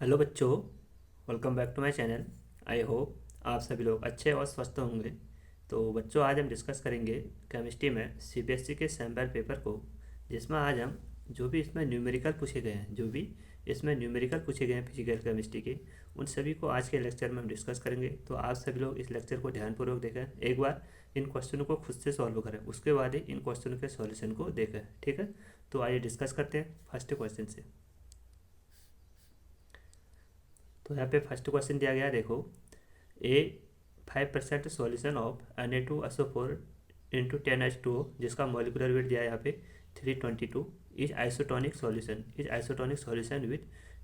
Hello बच्चों, welcome back to my channel. I hope आप सभी लोग अच्छे और स्वस्थ होंगे। तो बच्चों, आज हम डिस्कस करेंगे केमिस्ट्री में सीबीएसई के सैम्पल पेपर को, जिसमें आज हम जो भी इसमें न्यूमेरिकल पूछे गए हैं फिजिकल केमिस्ट्री के, उन सभी को आज के लेक्चर में हम डिस्कस करेंगे। तो आप सभी लोग इस लेक्चर को ध्यानपूर्वक देखें, एक बार इन क्वेश्चनों को खुद से सॉल्व करें, उसके बाद ही इन क्वेश्चनों के सॉल्यूशन को देखें। ठीक है, तो आइए डिस्कस करते हैं फर्स्ट क्वेश्चन से। तो यहाँ पे फर्स्ट क्वेश्चन दिया गया है, देखो। ए 5% solution of Na2SO4 into 10H2O, जिसका मॉलिकुलर वेट दिया है यहाँ पे 322, is isotonic solution with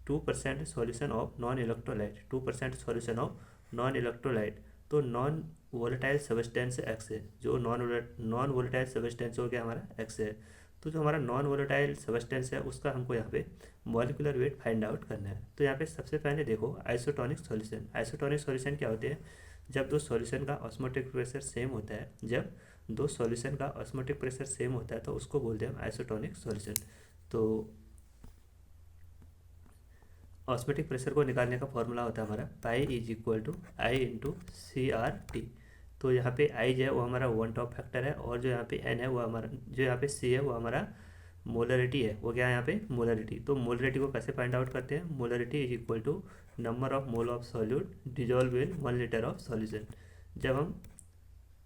2% solution of non electrolyte 2% solution of non electrolyte. तो नॉन वोलेटाइल सब्सटेंस एक्स है, जो नॉन वोलेटाइल सब्सटेंस हो गया हमारा एक्स है। तो जो हमारा नॉन वोलेटाइल सब्सटेंस है उसका हमको यहाँ पे मॉलिकुलर वेट फाइंड आउट करना है। तो यहाँ पे सबसे पहले देखो आइसोटोनिक सॉल्यूशन क्या होते हैं? जब दो सॉल्यूशन का ऑस्मोटिक प्रेशर सेम होता है, तो उसको बोलते हैं आइसोटोनिक सॉल्यूशन। तो ऑस्मोटिक प्रेशर को निकालने का फॉर्मूला होता है हमारा pi is equal to i into CRT। तो यहाँ पे आई जो है वो हमारा वन टॉप फैक्टर है, और जो यहाँ पे एन है वो हमारा, जो यहाँ पे सी है वो हमारा मोलरिटी है। वो क्या है यहाँ पे मोलरिटी। तो मोलरिटी को कैसे फाइंड आउट करते हैं? Molarity is equal to number of mole of solute dissolve in 1 litre of solution. जब हम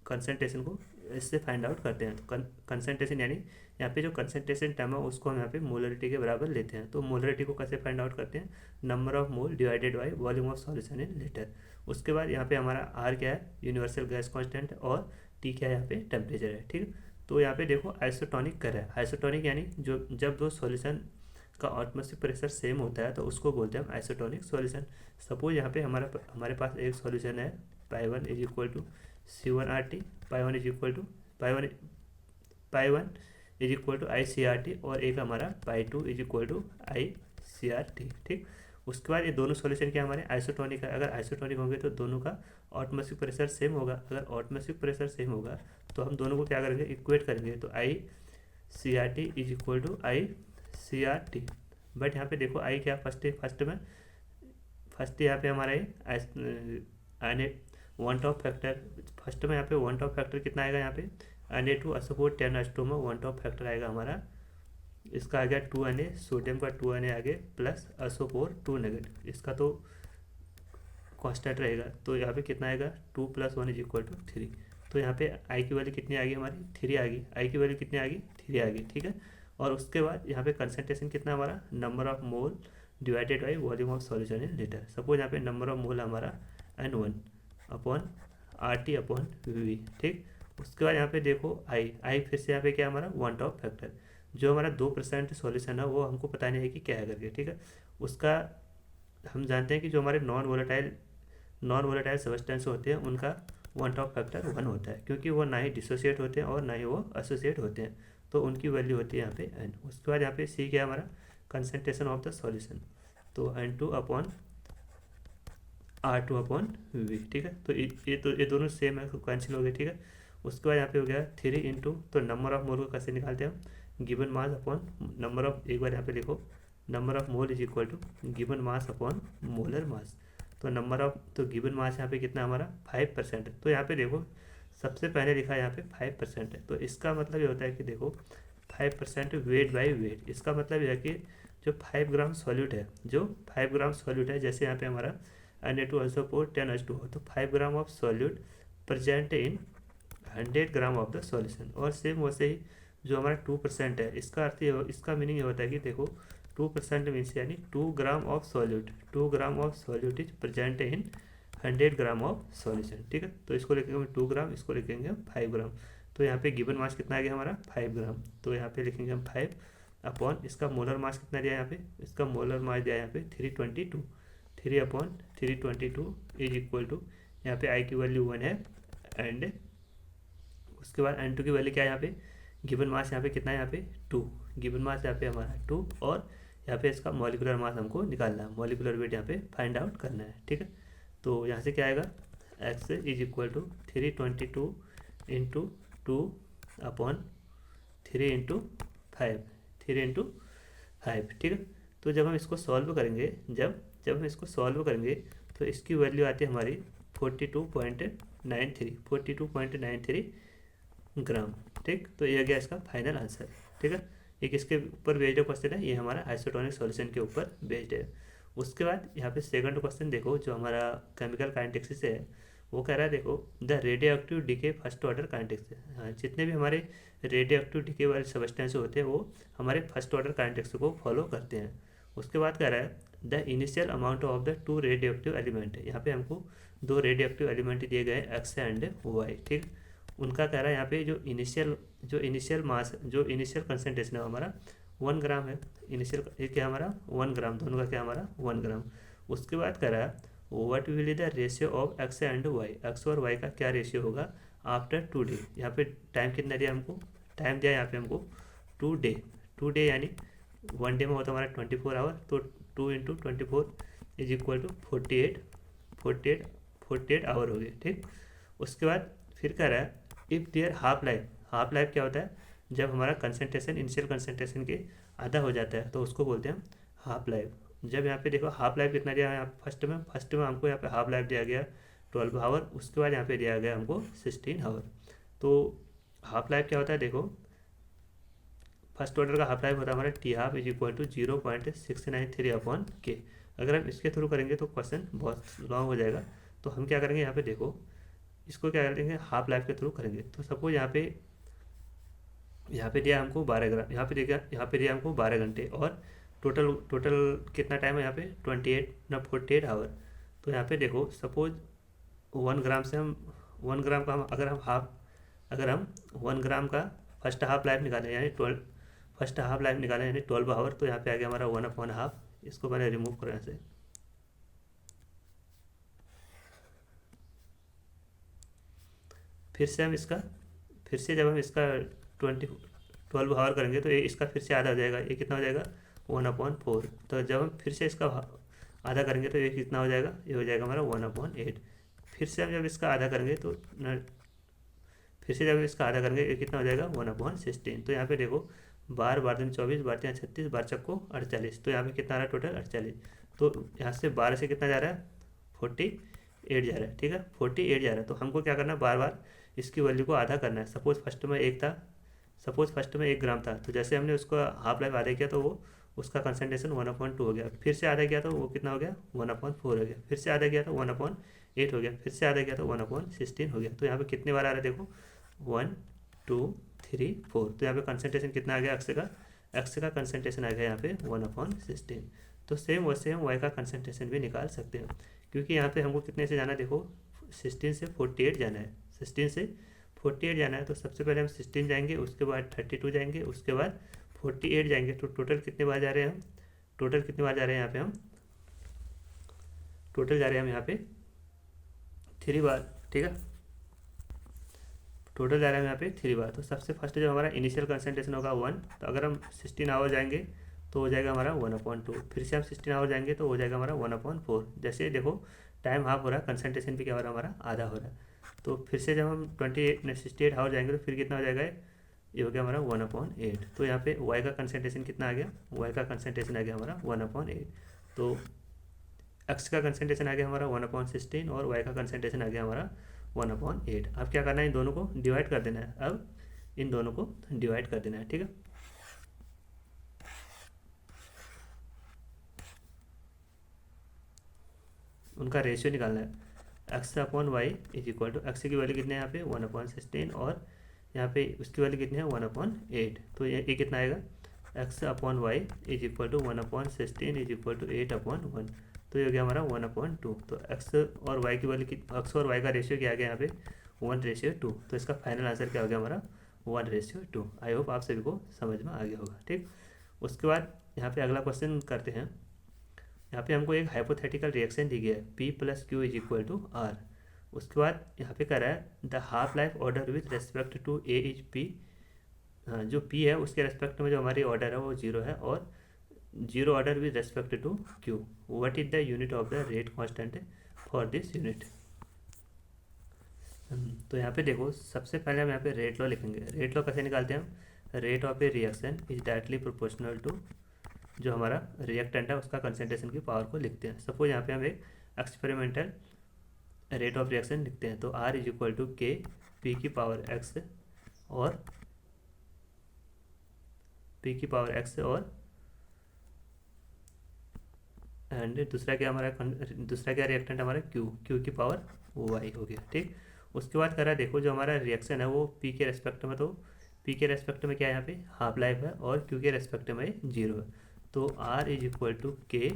कंसनट्रेशन को इससे फाइंड आउट करते हैं, तो कंसनट्रेशन यानी यहाँ पे जो कंसनट्रेशन टर्म है उसको हम यहाँ पे मोलरिटी के बराबर लेते हैं। तो मोलरिटी को कैसे फाइंड आउट करते हैं? Number of mole divided by volume of solution in litre. उसके बाद यहाँ पे हमारा आर क्या है? यूनिवर्सल गैस कांस्टेंट, और टी क्या है? यहाँ पे टेम्परेचर है। ठीक। तो यहाँ पे देखो आइसोटोनिक कर है। आइसोटोनिक यानी जो जब दो सॉल्यूशन का एटमॉस्फेरिक प्रेशर सेम होता है तो उसको बोलते हैं आइसोटोनिक सॉल्यूशन। सपोज यहाँ पे हमारे पास एक सॉल्यूशन है, pi one is equal to C1RT, pi one is equal to pi one is equal to ICRT, और एक हमारा pi two is equal to ICRT। ठीक। उसके बाद ये दोनों सॉल्यूशन क्या हमारे आइसोटोनिक है। अगर आइसोटोनिक होंगे तो दोनों का एटमॉस्फेरिक प्रेशर सेम होगा। अगर एटमॉस्फेरिक प्रेशर सेम होगा तो हम दोनों को क्या करेंगे? इक्वेट करेंगे। तो ICRT is equal to ICRT। But यहाँ पे देखो आई क्या फर्स्ट यहाँ पे हमारा ये वन टॉप फैक्टर, फर्स्ट में यहाँ पे वन टॉप फैक्टर कितना आएगा? यहाँ पे Na2SO4 10H2 में वन टॉप फैक्टर आएगा हमारा, इसका आ गया 2Na, सोडियम का 2Na आगे प्लस SO4 2 नेगेटिव, इसका तो कांस्टेंट रहेगा। तो यहाँ पे कितना आएगा? 2 + 1 = 3। तो यहाँ पे आई की वैल्यू कितनी आ गई? हमारी 3 आ गई। आई की वैल्यू कितनी आ गई? 3 आ गई। ठीक है। और उसके बाद यहाँ पे कंसनट्रेशन कितना हमारा? Number of mole divided by volume of solution in litre. Suppose यहाँ पे नंबर ऑफ मोल हमारा N1 upon RT upon V। ठीक। उसके बाद यहाँ पे देखो आई फिर से यहाँ पे क्या हमारा? One top factor. जो हमारा 2% सॉल्यूशन है वो हमको पता नहीं है कि क्या है करके। ठीक है। उसका हम जानते हैं कि जो हमारे नॉन वोलेटाइल सब्सटेंस होते हैं उनका वन टॉप फैक्टर 1 होता है, क्योंकि वो ना ही डिसोसिएट होते हैं और ना ही वो एसोसिएट होते हैं। तो उनकी वैल्यू होती है यहाँ पे n। उसके बाद यहाँ पे C क्या है हमारा? Concentration of the solution. तो N2 upon R2 upon V। ठीक है। तो ये दोनों सेम है, कैंसिल हो गए। ठीक है। उसके बाद यहाँ पे हो गया 3 इंटू, तो नंबर ऑफ मोल को कैसे निकालते हैं हम? Given mass upon number of, एक बार यहाँ पे लिखो, number of mole is equal to given mass upon molar mass. तो गिवन मास यहाँ पे कितना हमारा? 5%। तो यहाँ पे देखो सबसे पहले लिखा है यहाँ पे 5% है, तो इसका मतलब ये होता है कि देखो 5% वेट बाई वेट। इसका मतलब यह है कि जो 5 ग्राम सॉल्यूट है, जैसे यहाँ पे हमारा Na2SO4 10H2 हो, तो 5 gram of solute present in 100 gram of the solution. और सेम वैसे ही जो हमारा 2% है, इसका मीनिंग ये होता है कि देखो 2% मीन्स यानी 2 gram of solute is present in 100 gram of solution. ठीक है। तो इसको लिखेंगे हम 2 ग्राम, इसको लिखेंगे हम 5 ग्राम। तो यहाँ पे गिवन मास कितना आ गया हमारा? 5 ग्राम। तो यहाँ पे लिखेंगे हम 5 अपॉन, इसका मोलर मास कितना दिया यहाँ पे? इसका मोलर मास दिया यहाँ पे 322। 3 अपॉन 322 इज इक्वल टू, यहाँ पे आई की वैल्यू 1 है, एंड उसके बाद N2 की वैल्यू क्या है यहाँ पे? गिवन मास यहाँ पे कितना है? यहाँ पे 2। गिवन मास यहाँ पे हमारा 2, और यहाँ पे इसका मॉलिकुलर मास हमको निकालना है, मॉलिकुलर वेट यहाँ पे फाइंड आउट करना है। ठीक है। तो यहाँ से क्या आएगा? x is equal to 322 into 2 upon 3 into 5, 3 into 5। ठीक है। तो जब हम इसको सॉल्व करेंगे, जब हम इसको सॉल्व करेंगे तो इसकी वैल्यू आती है हमारी 42.93 ग्राम। ठीक, तो ये गया इसका फाइनल आंसर। ठीक है, एक इसके ऊपर बेस्ड क्वेश्चन है, ये हमारा आइसोटोनिक सॉल्यूशन के ऊपर बेस्ड है। उसके बाद यहाँ पे सेकंड क्वेश्चन देखो, जो हमारा केमिकल काइनेटिक्स से है, वो कह रहा है देखो the radio active decay first order kinetics से। हाँ, जितने भी हमारे रेडियो एक्टिव डिके वाले सब्सटेंस होते हैं वो हमारे फर्स्ट ऑर्डर काइनेटिक्स को फॉलो करते हैं। उसके बाद कह रहा है the initial amount of the two radio active element. यहाँ पे हमको दो रेडियो एक्टिव एलिमेंट दिए गए एक्स एंड वाई। ठीक, उनका कह रहा है यहाँ पे जो इनिशियल मास, जो इनिशियल कंसनट्रेशन है हमारा 1 ग्राम है। इनिशियल ये क्या हमारा 1 ग्राम, दोनों का क्या हमारा 1 ग्राम। उसके बाद कह रहा है what will be the ratio of X and Y, X और वाई का क्या रेशियो होगा आफ्टर 2 डे। यहाँ पे टाइम कितना दिया हमको, टाइम दिया यहाँ पे हमको 2 डे। 2 डे यानी 1 डे में होता है हमारा 24 आवर, तो 2 into 24 is equal to 48 hour हो गए। ठीक, उसके बाद फिर कह रहा है इफ़ देयर हाफ लाइफ क्या होता है, जब हमारा कंसनट्रेशन इनिशियल कंसनट्रेशन के आधा हो जाता है तो उसको बोलते हैं हम हाफ लाइफ। जब यहाँ पे देखो हाफ लाइफ कितना दिया है, यहाँ फर्स्ट में हमको यहाँ पे हाफ लाइफ दिया गया 12 आवर। उसके बाद यहाँ पे दिया गया हमको 16 आवर। तो हाफ लाइफ क्या होता है देखो, फर्स्ट ऑर्डर का हाफ लाइफ होता है हमारा T half is equal to 0.693 upon K. अगर हम इसके थ्रू करेंगे तो क्वेश्चन बहुत लॉन्ग हो जाएगा, तो हम क्या करेंगे यहाँ पे देखो, इसको क्या करेंगे हाफ लाइफ के थ्रू करेंगे। तो सपोज यहाँ पे दिया हमको 12 ग्राम, यहाँ पे दिया हमको 12 घंटे, और टोटल कितना टाइम है यहाँ पे 48 आवर। तो यहाँ पे देखो सपोज 1 ग्राम से हम 1 ग्राम का अगर हम 1 ग्राम का फर्स्ट हाफ लाइफ निकालें यानी 12 आवर, तो यहाँ पे आ गया हमारा 1/2। इसको मैंने रिमूव करा यहाँ से। फिर से जब हम इसका 12 आवर करेंगे तो ये इसका फिर से आधा हो जाएगा। ये कितना हो जाएगा 1/4। तो जब हम फिर से इसका आधा करेंगे तो ये कितना हो जाएगा, ये हो जाएगा हमारा 1/8। फिर से हम जब इसका आधा करेंगे तो ये कितना हो जाएगा 1/16। तो यहाँ पे देखो 12 12 दिन 24, 12 3 36, 12 चक्को 48। तो यहाँ पे कितना आ रहा है टोटल 48। तो यहाँ से 12 से कितना जा रहा है 48 जा रहा है। ठीक है, 48 जा रहा है। तो हमको क्या करना है, बार बार इसकी वैल्यू को आधा करना है। सपोज फर्स्ट में 1 ग्राम था, तो जैसे हमने उसको हाफ लाइफ आधा किया तो वो उसका कंसनट्रेशन 1/2 हो गया। फिर से आधा किया तो वो कितना हो गया 1/4 हो गया। फिर से आधा किया तो 1/8 हो गया। फिर से आधा किया तो 1/16 हो गया। तो यहाँ पे कितने बार आ रहा है देखो 1 2 3 4। तो यहाँ पे कंसनट्रेशन कितना आ गया एक्स का कंसनट्रेशन आ गया यहाँ पे 1/16। तो सेम वैसे हम वाई का कंसनट्रेशन भी निकाल सकते हैं, क्योंकि यहाँ पे हमको कितने से जाना है देखो 16 से 48 जाना है। 16 से 48 जाना है, तो सबसे पहले हम 16 जाएंगे, उसके बाद 32 जाएंगे, उसके बाद 48 जाएंगे। तो टोटल कितने बार जा रहे हैं हम, यहाँ पे हम टोटल जा रहे हैं हम यहाँ पे 3 बार। ठीक है, टोटल जा रहे हैं यहाँ पे 3 बार। तो सबसे फर्स्ट जो हमारा इनिशियल कंसनट्रेशन होगा 1, तो अगर हम 16 आवर जाएंगे तो हो जाएगा हमारा 1/2। फिर से हम 16 आवर जाएंगे तो हो जाएगा हमारा 1/4। जैसे देखो टाइम हाफ हो रहा है, कंसनट्रेशन भी क्या हो रहा है हमारा आधा हो रहा है। तो फिर से जब हम 68 आवर जाएंगे तो फिर कितना हो जाएगा, ये हो गया हमारा 1/8। तो यहाँ पे वाई का कंसनट्रेशन कितना आ गया, वाई का कंसनट्रेशन आ गया हमारा 1/8। तो एक्स का कंसनट्रेशन आ गया हमारा 1/16 और वाई का कंसनट्रेशन आ गया हमारा 1/8। अब क्या करना है, इन दोनों को डिवाइड कर देना है। अब इन दोनों को डिवाइड कर देना है। ठीक है, उनका रेशियो निकालना है। x/y is equal to X की वैल्यू कितनी है यहाँ पे 1/16 और यहाँ पे उसकी वैल्यू कितनी है 1/8। तो ये कितना आएगा x/y is equal to 1/16 is equal to 8/1। तो ये हो गया हमारा 1/2। तो एक्स और वाई की वैल्यू, एक्स और वाई का रेशियो क्या आ गया यहाँ पे 1:2। तो इसका फाइनल आंसर क्या हो गया हमारा 1:2। आई होप आप सभी को समझ में आ गया होगा। ठीक, उसके बाद यहाँ पे अगला क्वेश्चन करते हैं। यहाँ पे हमको एक हाइपोथेटिकल रिएक्शन दी गया है P + Q is equal to R। उसके बाद यहाँ पे कह रहा है the half life order with respect to A is P। जो P है उसके रेस्पेक्ट में जो हमारी ऑर्डर है वो 0 है, और 0 order with respect to Q। What is the unit of the rate constant for this unit. तो यहाँ पे देखो सबसे पहले हम यहाँ पे रेट लॉ लिखेंगे। रेट लॉ कैसे निकालते हैं हम, rate of a reaction is directly proportional to जो हमारा रिएक्टेंट है उसका कंसंट्रेशन की पावर को लिखते हैं। सपोज यहाँ पे हम एक एक्सपेरिमेंटल रेट ऑफ रिएक्शन लिखते हैं, तो R इज इक्वल टू के पी की पावर एक्स और पी की पावर एक्स और एंड दूसरा क्या हमारा दूसरा क्या रिएक्टेंट हमारा क्यू की पावर वाई हो गया। ठीक, उसके बाद करा देखो जो हमारा रिएक्शन है वो पी के रेस्पेक्ट में, तो पी के रेस्पेक्ट में क्या है यहाँ पे हाफ लाइफ है और क्यू के रेस्पेक्ट में 0 है। तो R इज इक्वल टू के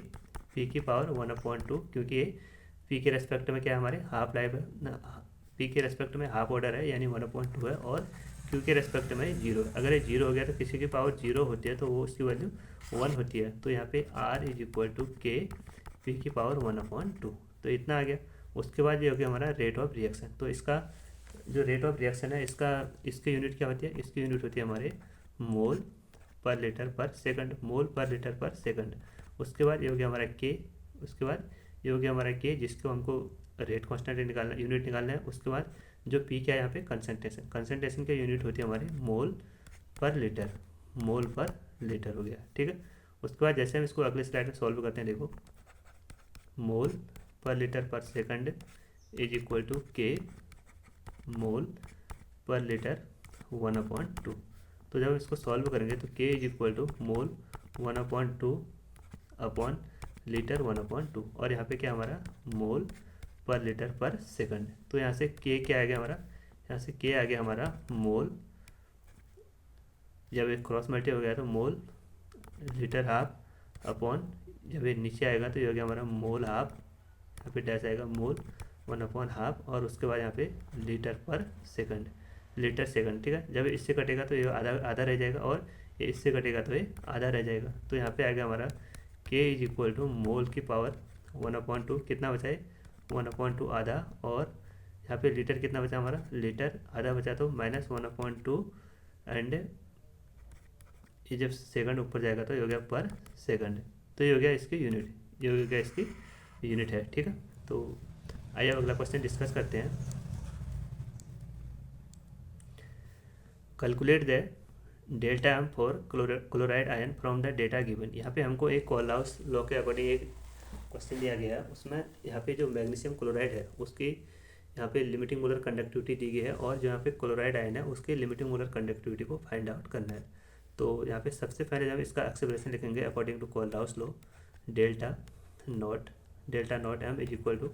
पी की पावर 1/2, क्योंकि पी के रेस्पेक्ट में क्या है हमारे हाफ लाइफ है ना, पी के रेस्पेक्ट में हाफ ऑर्डर है यानी 1/2 है, और क्यू के रेस्पेक्ट में 0 है। अगर ये 0 हो गया तो किसी की पावर 0 होती है तो वो उसकी वैल्यू 1 होती है। तो यहाँ पे R इज इक्वल टू के पी की पावर 1/2, तो इतना आ गया। उसके बाद ये हो गया हमारा रेट ऑफ रिएक्शन। तो इसका जो रेट ऑफ रिएक्शन है इसकी यूनिट क्या होती है, इसकी यूनिट होती है हमारे मोल पर लीटर पर सेकंड, मोल पर लीटर पर सेकंड। उसके बाद ये हो गया हमारा के, उसके बाद ये हो गया हमारा के जिसको हमको रेट कांस्टेंट निकालना, यूनिट निकालना है। उसके बाद जो पी क्या है यहाँ पे कंसंट्रेशन, कंसंट्रेशन की यूनिट होती है हमारी मोल पर लीटर, मोल पर लीटर हो गया। ठीक है, उसके बाद जैसे हम इसको अगले स्लाइड में सॉल्व करते हैं, देखो मोल पर लीटर पर सेकंड इज इक्वल टू के मोल पर लीटर 1/2। तो जब इसको सॉल्व करेंगे तो K is equal to mole 1/2 upon litre 1/2, और यहाँ पे क्या हमारा मोल पर लीटर पर सेकंड। तो यहाँ से के क्या आ गया हमारा, यहाँ से के आ गया हमारा मोल, जब एक क्रॉस मल्टी हो गया तो मोल लीटर हाफ अपॉन, जब ये नीचे आएगा तो ये हो गया हमारा मोल हाफ, यहाँ पे डैश आएगा मोल 1/2, और उसके बाद यहाँ पे लीटर पर सेकंड, लीटर सेकंड। ठीक है, जब इससे कटेगा तो ये आधा आधा रह जाएगा, और ये इससे कटेगा तो ये आधा रह जाएगा। तो यहाँ पे आ गया हमारा के इज इक्वल टू मोल की पावर 1/2, कितना बचा है 1/2 आधा, और यहाँ पे लीटर कितना बचा हमारा, लीटर आधा बचा तो -1/2, एंड ये जब सेकंड ऊपर जाएगा तो ये हो गया पर सेकंड। तो ये हो गया इसकी यूनिट, ये हो गया इसकी यूनिट है। ठीक है, तो आइए अगला क्वेश्चन डिस्कस करते हैं। Calculate the delta M for chloride ion from the data given. यहाँ पे हमको एक कोलहाउस लॉ के अकॉर्डिंग एक क्वेश्चन दिया गया है, उसमें यहाँ पे जो मैग्नीशियम क्लोराइड है उसकी यहाँ पे लिमिटिंग मोलर कंडक्टिविटी दी गई है, और जो यहाँ पे क्लोराइड आयन है उसकी लिमिटिंग मोलर कंडक्टिविटी को फाइंड आउट करना है। तो यहाँ पे सबसे पहले हम इसका एक्सप्रेशन लिखेंगे according to Kohlrausch law, delta naught M is equal to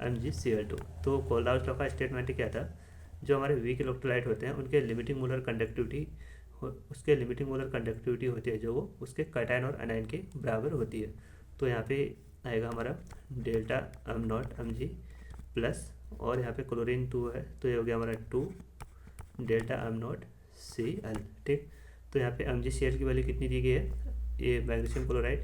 Mg(Cl2). तो कोलहाउस लॉ का स्टेटमेंट क्या था, जो हमारे वीक इलेक्ट्रोलाइट होते हैं उनके लिमिटिंग मोलर कंडक्टिविटी, उसके लिमिटिंग मोलर कंडक्टिविटी होती है जो वो उसके कैटायन और एनायन के बराबर होती है। तो यहाँ पे आएगा हमारा delta am not Mg plus, और यहाँ पे क्लोरीन 2 है तो ये हो गया हमारा 2 डेल्टा एम नॉट Cl। ठीक, तो यहाँ पे Mg(Cl) की वैल्यू कितनी दी गई है, ये मैग्नीशियम क्लोराइड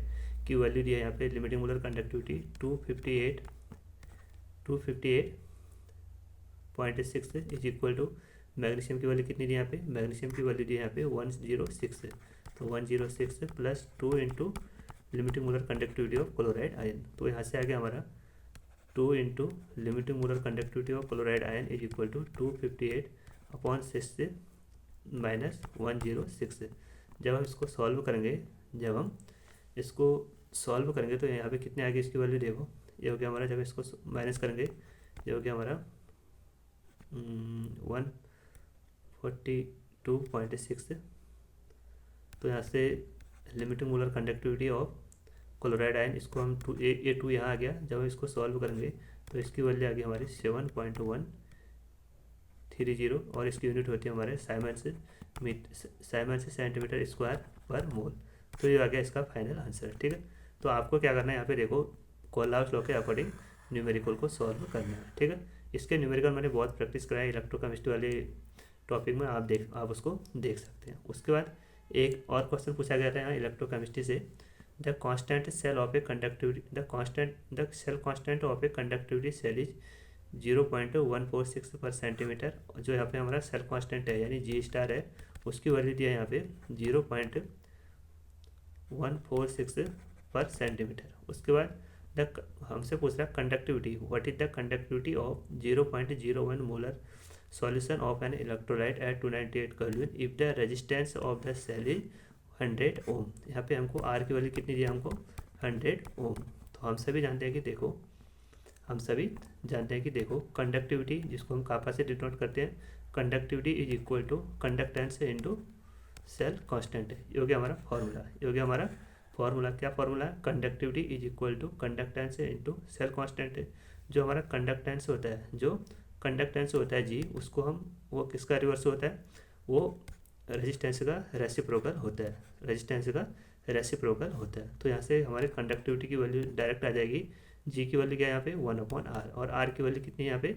की वैल्यू दी है यहाँ पे limiting molar conductivity 258.6 is equal to magnesium की वैल्यू कितनी दी यहाँ पे, मैग्नीशियम की वैल्यू दी यहाँ पे 106 है, तो 106 plus 2 into limiting molar conductivity of chloride ion. तो यहाँ से आ गया हमारा 2 into limiting molar conductivity of chloride ion is equal to 258/6 से माइनस 106। जब हम इसको सॉल्व करेंगे, जब हम इसको सॉल्व करेंगे तो यहाँ पे कितने आगे इसकी वैल्यू देखो, ये हो गया हमारा, जब इसको माइनस करेंगे ये हो गया हमारा 142.6। तो यहाँ से limiting molar conductivity of chloride ion, इसको हम A2 यहाँ आ गया, जब हम इसको सॉल्व करेंगे तो इसकी वैल्यू आ गई हमारी 7.130, और इसकी यूनिट होती है हमारे साइमन से सेंटीमीटर स्क्वायर पर मोल। तो ये आ गया इसका फाइनल आंसर। ठीक है, तो आपको क्या करना है, यहाँ पे देखो कोलहाउस लॉ के अकॉर्डिंग न्यूमेरिकल को सॉल्व करना है। ठीक है, इसके न्यूमेरिकल मैंने बहुत प्रैक्टिस कराया इलेक्ट्रोकेमिस्ट्री वाले टॉपिक में, आप उसको देख सकते हैं। उसके बाद एक और क्वेश्चन पूछा गया था यहाँ इलेक्ट्रोकेमिस्ट्री से, the cell constant of a conductivity cell is 0.146 per centimetre. जो यहाँ पे हमारा सेल कांस्टेंट है यानी G* है, उसकी वैल्यू दिया है यहाँ पे 0.146 पर सेंटीमीटर। उसके बाद हमसे पूछ रहा है conductivity, what is the conductivity of 0.01 molar solution of an electrolyte at 298 kelvin if the resistance of the cell is 100 ohm. यहाँ पे हमको आर की वैल्यू कितनी दिया हमको 100 ओम। तो हम सभी जानते हैं कि देखो कंडक्टिविटी जिसको हम कापा से डिनोट करते हैं, conductivity is equal to conductance into cell constant है। ये हो गया हमारा फॉर्मूला। क्या फॉर्मूला है? Conductivity is equal to conductance into cell constant है। जो हमारा कंडक्टेंस होता है जी, उसको हम वो किसका रिवर्स होता है? वो रेजिस्टेंस का रेसिप्रोकल होता है। तो यहाँ से हमारे कंडक्टिविटी की वैल्यू डायरेक्ट आ जाएगी। जी की वैल्यू क्या है यहाँ पे 1/r, और आर की वैल्यू कितनी है यहाँ पे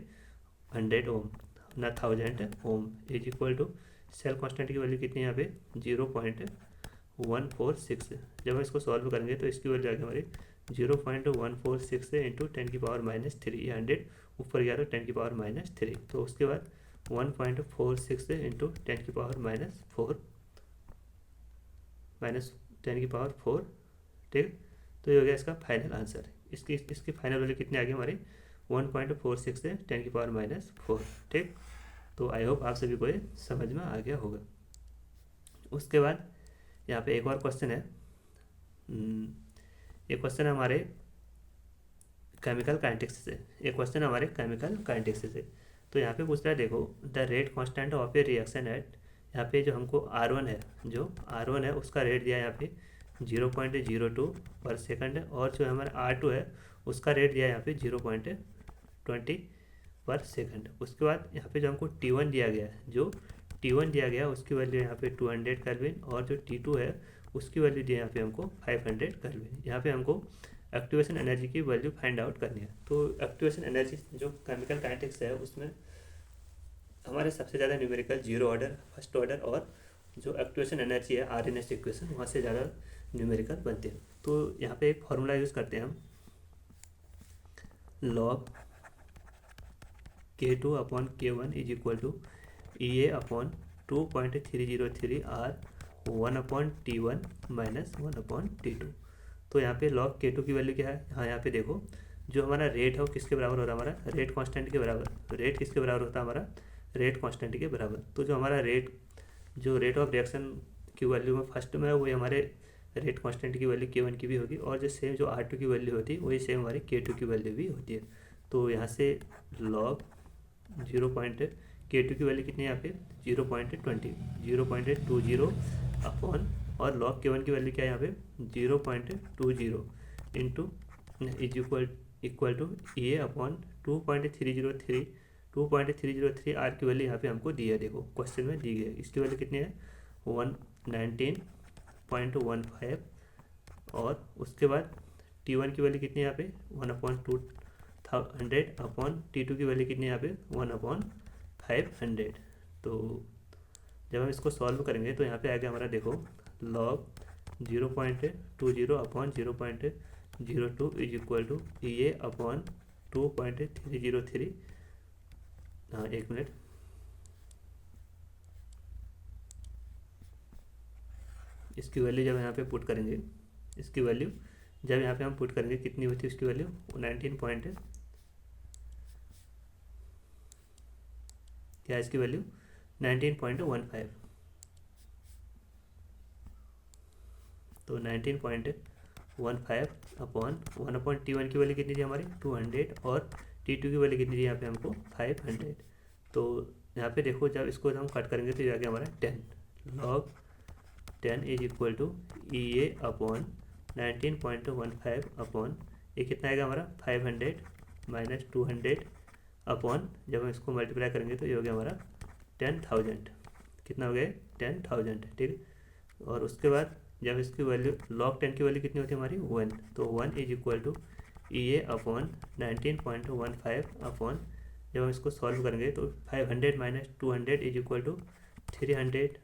100 ओम ना 1000 ohm is equal to cell constant की वैल्यू कितनी है यहाँ पे 0.146। जब हम इसको सॉल्व करेंगे तो इसकी वैल्यू आएगी हमारी 0.146 इंटू 10⁻³ ये 100 ऊपर गया तो 10⁻³ तो उसके बाद 1.46 इंटू 10⁻⁴ ठीक। तो ये हो गया इसका फाइनल आंसर। इसकी फाइनल वैल्यू कितनी आ गई हमारी 1.46 से 10⁻⁴ ठीक। तो आई होप आप सभी को ये समझ में आ गया होगा। उसके बाद यहाँ पे एक और क्वेश्चन है। ये क्वेश्चन है हमारे केमिकल काइनेटिक्स से। तो यहाँ पे पूछ रहा है, देखो the rate constant of a reaction at, यहाँ पे जो हमको R1 है उसका रेट दिया है यहाँ पे 0.02 पर सेकंड है, और जो हमारा R2 है उसका रेट दिया है यहाँ पे 0.20 पर सेकंड। उसके बाद यहाँ पे जो हमको T1 दिया गया है, उसकी वैल्यू यहाँ पे 200 केल्विन, और जो T2 है उसकी वैल्यू दी है यहाँ पे हमको 500 केल्विन। यहाँ पे हमको एक्टिवेशन एनर्जी की वैल्यू फाइंड आउट करनी है। तो एक्टिवेशन एनर्जी जो केमिकल काइनेटिक्स है उसमें हमारे सबसे ज़्यादा न्यूमेरिकल 0 ऑर्डर, फर्स्ट ऑर्डर, और जो एक्टिवेशन एनर्जी है RNS इक्वेशन वहाँ से ज़्यादा न्यूमेरिकल बनते हैं। तो यहाँ पे एक फार्मूला यूज़ करते हैं हम, log K2/K1 is equal to EA/2.303 R 1/T1 minus 1/T2। तो यहाँ पे log K2 की वैल्यू क्या है? हाँ, यहाँ पे देखो जो हमारा रेट है वो किसके बराबर होता है? हमारा रेट कांस्टेंट के बराबर। रेट किसके बराबर होता है? हमारा रेट कांस्टेंट के बराबर। तो जो हमारा रेट ऑफ रिएक्शन की वैल्यू में फर्स्ट में है वही हमारे रेट कांस्टेंट की वैल्यू K1 की भी होगी, और जो सेम जो R2 की वैल्यू होती है वही सेम हमारी K2 की वैल्यू भी होती है। तो यहाँ से log K2 की वैल्यू कितनी है यहाँ पे 0.20 अपॉन, और log K1 की वैल्यू क्या है यहाँ पे 0.20 into is equal to EA/2.303 R की वैल्यू यहाँ पे हमको दी है। देखो क्वेश्चन में दी गई है। इसकी वैल्यू कितनी है 119.15, और उसके बाद T1 की वैल्यू कितनी है यहाँ पे 1/200 अपॉन T2 की वैल्यू कितनी है यहाँ पे 1/500। तो जब हम इसको सॉल्व करेंगे तो यहाँ पे आएगा हमारा, देखो log 0.20 upon 0.02 is equal to EA/2.303। हाँ, एक मिनट, इसकी वैल्यू जब यहाँ पे पुट करेंगे, कितनी होती है इसकी वैल्यू 19 पॉइंट, क्या है इसकी वैल्यू 19.15। तो 19.15 अपॉन 1/T1 की वैल्यू कितनी थी हमारी 200, और T2 की वैल्यू कितनी थी यहाँ पे हमको 500। तो यहाँ पे देखो जब इसको हम कट करेंगे तो ये आ गया हमारा 10 log 10 is equal to EA/19.15 upon ये कितना आएगा हमारा 500 माइनस 200 अपॉन, जब हम इसको मल्टीप्लाई करेंगे तो ये हो गया हमारा 10,000। कितना हो गया 10,000 ठीक। और उसके बाद जब इसकी वैल्यू log 10 की वैल्यू कितनी होती है हमारी 1, तो 1 is equal to EA/19.15 upon, जब हम इसको सॉल्व करेंगे तो 500 minus 200 is equal to 300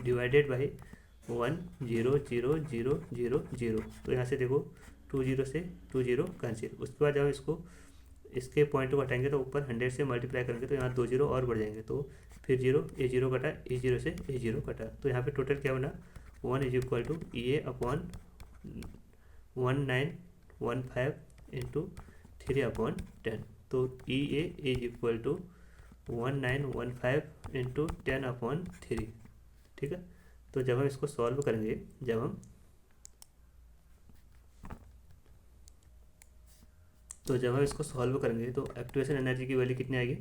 divided by 100,000। तो यहाँ से देखो 20 से 20 कैंसिल। उसके बाद जब इसको इसके पॉइंट को हटाएंगे तो ऊपर 100 से मल्टीप्लाई करेंगे तो यहाँ 2 0 और बढ़ जाएंगे, तो फिर 0 ए 0 कटा, ए 0 से ए 0 कटा। तो यहाँ पे टोटल क्या बना 1 is equal to EA/1915 into 3/10। तो EA is equal to 1915 into 10/3 ठीक है। तो जब हम इसको सॉल्व करेंगे, जब हम इसको सॉल्व करेंगे तो एक्टिवेशन एनर्जी की वैल्यू कितनी आएगी,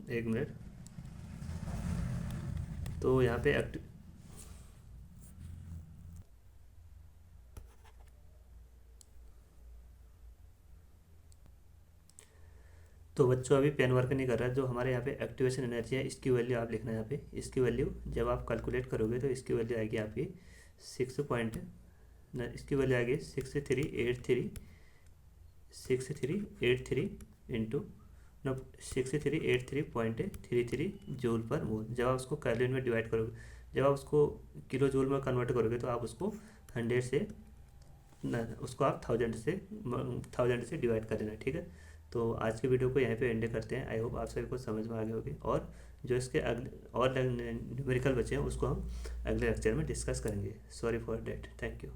एक मिनट। तो यहाँ पे तो बच्चों अभी पेन वर्क नहीं कर रहा है। जो हमारे यहाँ पे एक्टिवेशन एनर्जी है इसकी वैल्यू आप लिखना है यहाँ पे। इसकी वैल्यू जब आप कैलकुलेट करोगे तो इसकी वैल्यू आएगी आपकी 6.6383 इंटू 6383.33 जूल पर मोल। जब आप उसको केल्विन में डिवाइड करोगे, जब आप उसको किलो जूल में कन्वर्ट करोगे तो आप उसको 100 से उसको आप 1000 से डिवाइड कर देना, ठीक है। तो आज के वीडियो को यहीं पे एंड करते हैं। आई होप आप सभी को समझ में आ गई होगी, और जो इसके अगले और न्यूमेरिकल बचे हैं उसको हम अगले लेक्चर में डिस्कस करेंगे। Sorry for that, thank you.